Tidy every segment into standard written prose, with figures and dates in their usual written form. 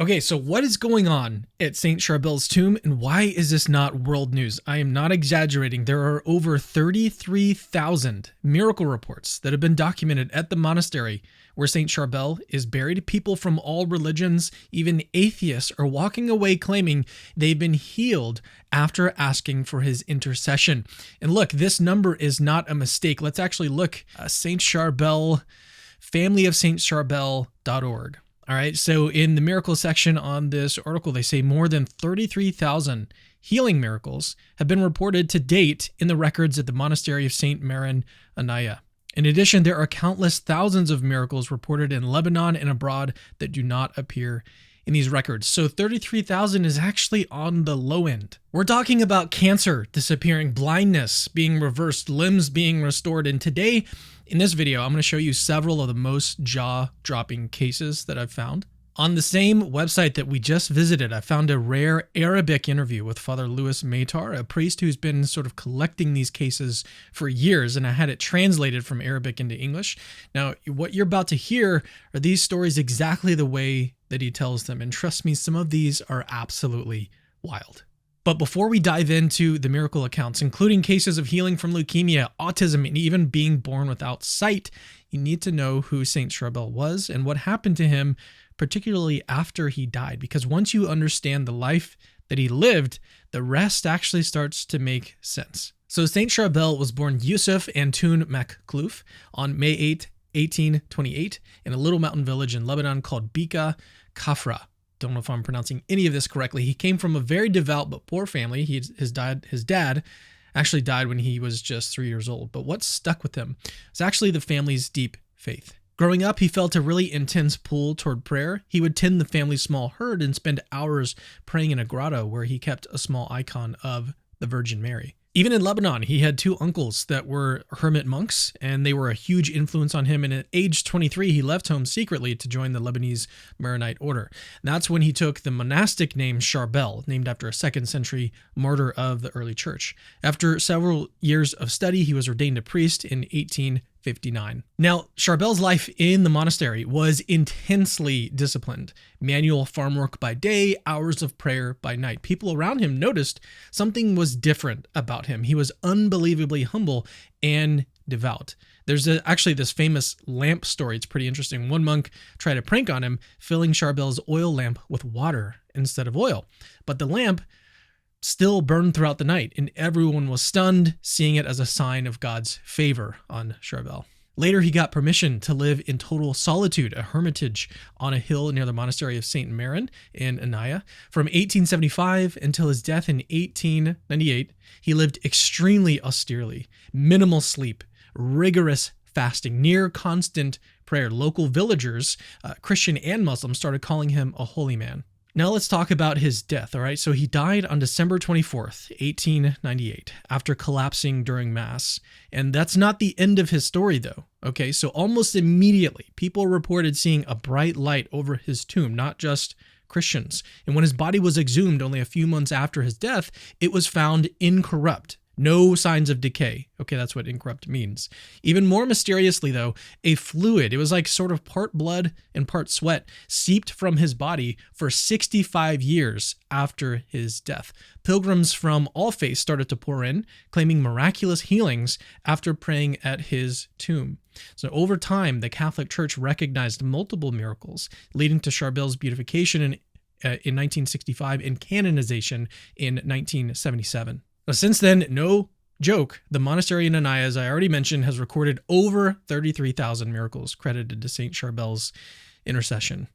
Okay, so what is going on at St. Charbel's tomb, and why is this not world news? I am not exaggerating. There are over 33,000 miracle reports that have been documented at the monastery where St. Charbel is buried. People from all religions, even atheists, are walking away claiming they've been healed after asking for his intercession. And look, this number is not a mistake. Let's actually look at St. Charbel, familyofsaintcharbel.org. All right, so in the miracle section on this article, they say more than 33,000 healing miracles have been reported to date in the records at the monastery of St. Marin Anaya. In addition, there are countless thousands of miracles reported in Lebanon and abroad that do not appear in these records. So 33,000 is actually on the low end. We're talking about cancer disappearing, blindness being reversed, limbs being restored. And today, in this video, I'm going to show you several of the most jaw-dropping cases that I've found. On the same website that we just visited, I found a rare Arabic interview with Father Louis Maytar, a priest who's been sort of collecting these cases for years, and I had it translated from Arabic into English. Now, what you're about to hear are these stories exactly the way that he tells them, and trust me, some of these are absolutely wild. But before we dive into the miracle accounts, including cases of healing from leukemia, autism, and even being born without sight, you need to know who St. Charbel was and what happened to him, particularly after he died. Because once you understand the life that he lived, the rest actually starts to make sense. So St. Charbel was born Yusuf Antoun Maklouf on May 8, 1828, in a little mountain village in Lebanon called Bika Kafra. Don't know if I'm pronouncing any of this correctly. He came from a very devout but poor family. His dad actually died when he was just 3 years old. But what stuck with him was actually the family's deep faith. Growing up, he felt a really intense pull toward prayer. He would tend the family's small herd and spend hours praying in a grotto where he kept a small icon of the Virgin Mary. Even in Lebanon, he had two uncles that were hermit monks, and they were a huge influence on him. And at age 23, he left home secretly to join the Lebanese Maronite order. And that's when he took the monastic name Charbel, named after a 2nd century martyr of the early church. After several years of study, he was ordained a priest in 1859. Now, Charbel's life in the monastery was intensely disciplined. Manual farm work by day, hours of prayer by night. People around him noticed something was different about him. He was unbelievably humble and devout. There's actually this famous lamp story. It's pretty interesting. One monk tried a prank on him, filling Charbel's oil lamp with water instead of oil. But the lamp still burned throughout the night, and everyone was stunned, seeing it as a sign of God's favor on Charbel. Later, he got permission to live in total solitude, a hermitage on a hill near the monastery of St. Marin in Anaya. From 1875 until his death in 1898, he lived extremely austerely, minimal sleep, rigorous fasting, near constant prayer. Local villagers, Christian and Muslim, started calling him a holy man. Now let's talk about his death, all right? So he died on December 24th, 1898, after collapsing during Mass. And that's not the end of his story, though, okay? So almost immediately, people reported seeing a bright light over his tomb, not just Christians. And when his body was exhumed only a few months after his death, it was found incorrupt. No signs of decay. Okay, that's what incorrupt means. Even more mysteriously, though, a fluid, it was like sort of part blood and part sweat, seeped from his body for 65 years after his death. Pilgrims from all faiths started to pour in, claiming miraculous healings after praying at his tomb. So over time, the Catholic Church recognized multiple miracles, leading to Charbel's beatification in 1965 and canonization in 1977. Now, since then, no joke, the monastery in Anaya, as I already mentioned, has recorded over 33,000 miracles credited to St. Charbel's intercession.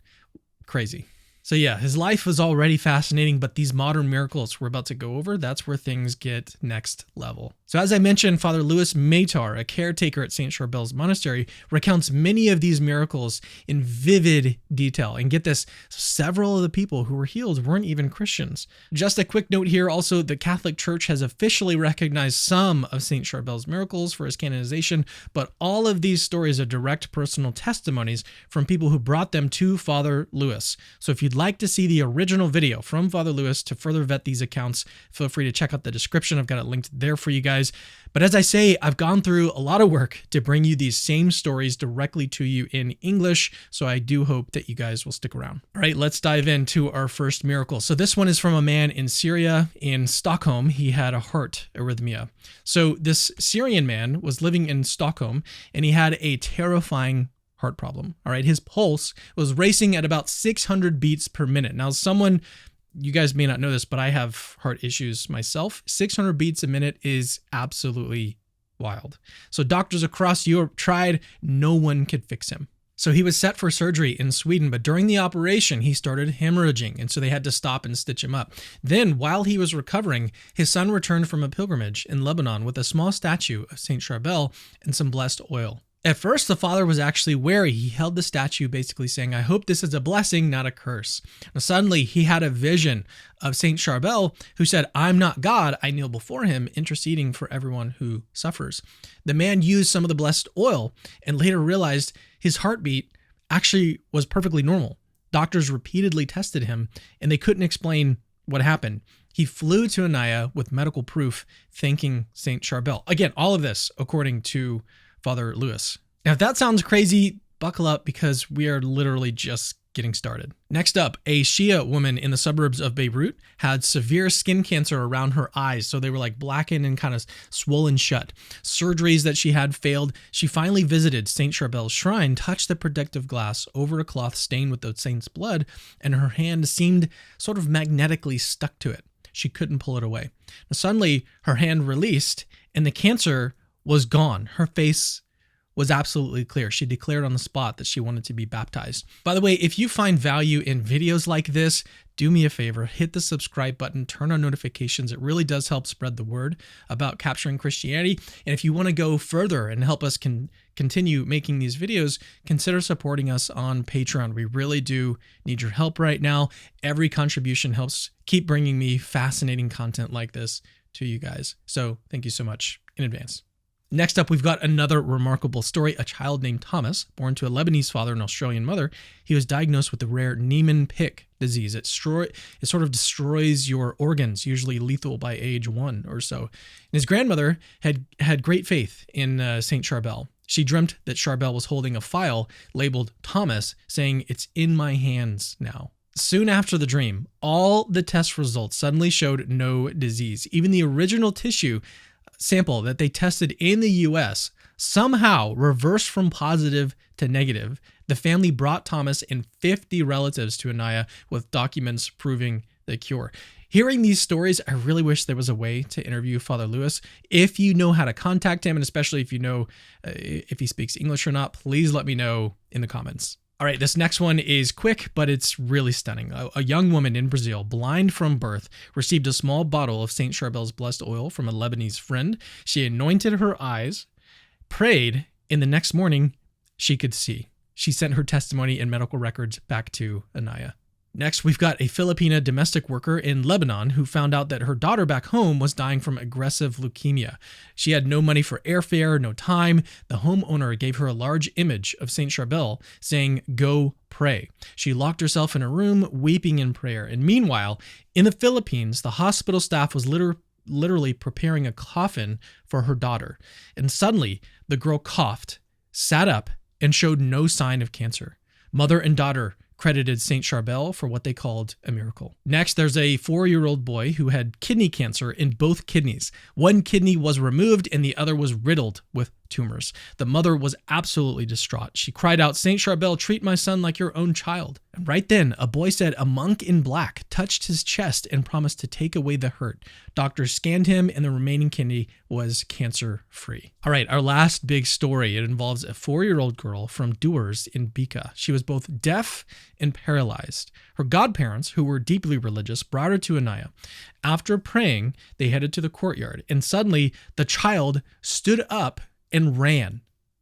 Crazy. So yeah, his life was already fascinating, but these modern miracles we're about to go over, that's where things get next level. So as I mentioned, Father Louis Maytar, a caretaker at St. Charbel's monastery, recounts many of these miracles in vivid detail. And get this, several of the people who were healed weren't even Christians. Just a quick note here, also, the Catholic Church has officially recognized some of St. Charbel's miracles for his canonization, but all of these stories are direct personal testimonies from people who brought them to Father Louis. So if you'd like to see the original video from Father Louis to further vet these accounts, feel free to check out the description. I've got it linked there for you guys. guys. But as I say, I've gone through a lot of work to bring you these same stories directly to you in English, so I do hope that you guys will stick around. All right, let's dive into our first miracle. So this one is from a man in Syria, in Stockholm. He had a heart arrhythmia. So this Syrian man was living in Stockholm, and he had a terrifying heart problem. All right, his pulse was racing at about 600 beats per minute. Now, you guys may not know this, but I have heart issues myself. 600 beats a minute is absolutely wild. So doctors across Europe tried, no one could fix him. So he was set for surgery in Sweden, but during the operation, he started hemorrhaging, and so they had to stop and stitch him up. Then, while he was recovering, his son returned from a pilgrimage in Lebanon with a small statue of Saint Charbel and some blessed oil. At first, the father was actually wary. He held the statue basically saying, I hope this is a blessing, not a curse. Now, suddenly, he had a vision of Saint Charbel who said, I'm not God. I kneel before him, interceding for everyone who suffers. The man used some of the blessed oil and later realized his heartbeat actually was perfectly normal. Doctors repeatedly tested him and they couldn't explain what happened. He flew to Anaya with medical proof, thanking Saint Charbel. Again, all of this according to Father Lewis. Now, if that sounds crazy, buckle up because we are literally just getting started. Next up, a Shia woman in the suburbs of Beirut had severe skin cancer around her eyes. So they were like blackened and kind of swollen shut. Surgeries that she had failed. She finally visited Saint Charbel's shrine, touched the protective glass over a cloth stained with the saint's blood, and her hand seemed sort of magnetically stuck to it. She couldn't pull it away. Now, suddenly, her hand released and the cancer was gone. Her face was absolutely clear. She declared on the spot that she wanted to be baptized. By the way, if you find value in videos like this, do me a favor, hit the subscribe button, turn on notifications. It really does help spread the word about capturing Christianity. And if you want to go further and help us continue making these videos, consider supporting us on Patreon. We really do need your help right now. Every contribution helps keep bringing me fascinating content like this to you guys. So thank you so much in advance. Next up, we've got another remarkable story. A child named Thomas, born to a Lebanese father and Australian mother, he was diagnosed with the rare Niemann-Pick disease. It sort of destroys your organs, usually lethal by age 1 or so. And his grandmother had great faith in Saint Charbel. She dreamt that Charbel was holding a file labeled Thomas, saying, "It's in my hands now." Soon after the dream, all the test results suddenly showed no disease. Even the original tissue sample that they tested in the US somehow reversed from positive to negative. The family brought Thomas and 50 relatives to Anaya with documents proving the cure. Hearing these stories, I really wish there was a way to interview Father Lewis. If you know how to contact him, and especially if you know if he speaks English or not, please let me know in the comments. All right, this next one is quick, but it's really stunning. A young woman in Brazil, blind from birth, received a small bottle of Saint Charbel's blessed oil from a Lebanese friend. She anointed her eyes, prayed, and the next morning she could see. She sent her testimony and medical records back to Anaya. Next, we've got a Filipina domestic worker in Lebanon who found out that her daughter back home was dying from aggressive leukemia. She had no money for airfare, no time. The homeowner gave her a large image of Saint Charbel saying, "Go pray." She locked herself in a room, weeping in prayer. And meanwhile, in the Philippines, the hospital staff was literally preparing a coffin for her daughter. And suddenly, the girl coughed, sat up, and showed no sign of cancer. Mother and daughter credited Saint Charbel for what they called a miracle. Next, there's a 4-year-old boy who had kidney cancer in both kidneys. One kidney was removed and the other was riddled with tumors. The mother was absolutely distraught. She cried out, "Saint Charbel, treat my son like your own child." And right then, a boy said a monk in black touched his chest and promised to take away the hurt. Doctors scanned him and the remaining kidney was cancer-free. All right, our last big story. It involves a 4-year-old girl from Dewars in Bika. She was both deaf and paralyzed. Her godparents, who were deeply religious, brought her to Anaya. After praying, they headed to the courtyard, and suddenly the child stood up and ran.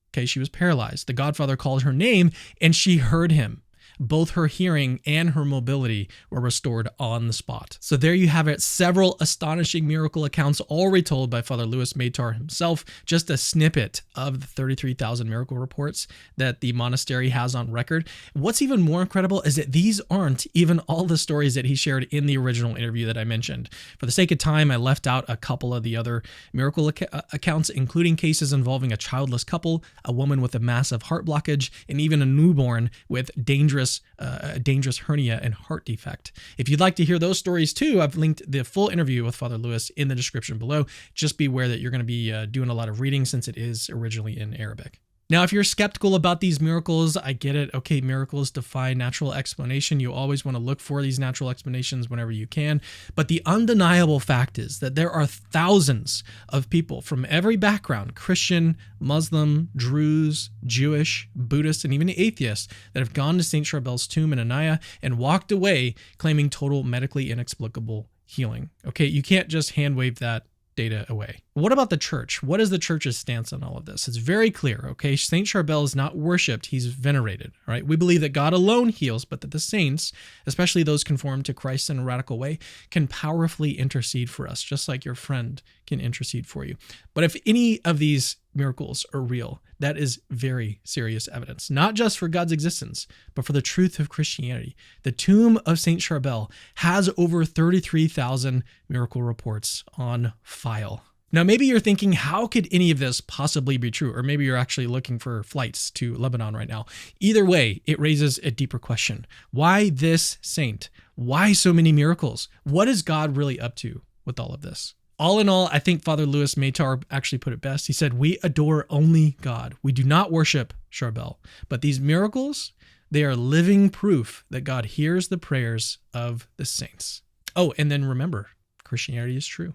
Okay, she was paralyzed. The godfather called her name, and she heard him. both her hearing and her mobility were restored on the spot. So there you have it, several astonishing miracle accounts, all retold by Father Louis Maytar himself, just a snippet of the 33,000 miracle reports that the monastery has on record. What's even more incredible is that these aren't even all the stories that he shared in the original interview that I mentioned. For the sake of time, I left out a couple of the other miracle accounts, including cases involving a childless couple, a woman with a massive heart blockage, and even a newborn with dangerous hernia and heart defect. If you'd like to hear those stories too, I've linked the full interview with Father Louis in the description below. Just be aware that you're going to be doing a lot of reading since it is originally in Arabic. Now, if you're skeptical about these miracles, I get it. Okay, miracles defy natural explanation. You always want to look for these natural explanations whenever you can. But the undeniable fact is that there are thousands of people from every background, Christian, Muslim, Druze, Jewish, Buddhist, and even atheists, that have gone to St. Charbel's tomb in Anaya and walked away claiming total medically inexplicable healing. Okay, you can't just hand wave that data away. What about the church? What is the church's stance on all of this? It's very clear, okay? Saint Charbel is not worshipped, he's venerated, all right? We believe that God alone heals, but that the saints, especially those conformed to Christ in a radical way, can powerfully intercede for us, just like your friend can intercede for you. But if any of these miracles are real, that is very serious evidence, not just for God's existence, but for the truth of Christianity. The tomb of Saint Charbel has over 33,000 miracle reports on file. Now, maybe you're thinking, how could any of this possibly be true? Or maybe you're actually looking for flights to Lebanon right now. Either way, it raises a deeper question. Why this saint? Why so many miracles? What is God really up to with all of this? All in all, I think Father Louis Maytar actually put it best. He said, we adore only God. We do not worship Charbel. But these miracles, they are living proof that God hears the prayers of the saints. Oh, and then remember, Christianity is true.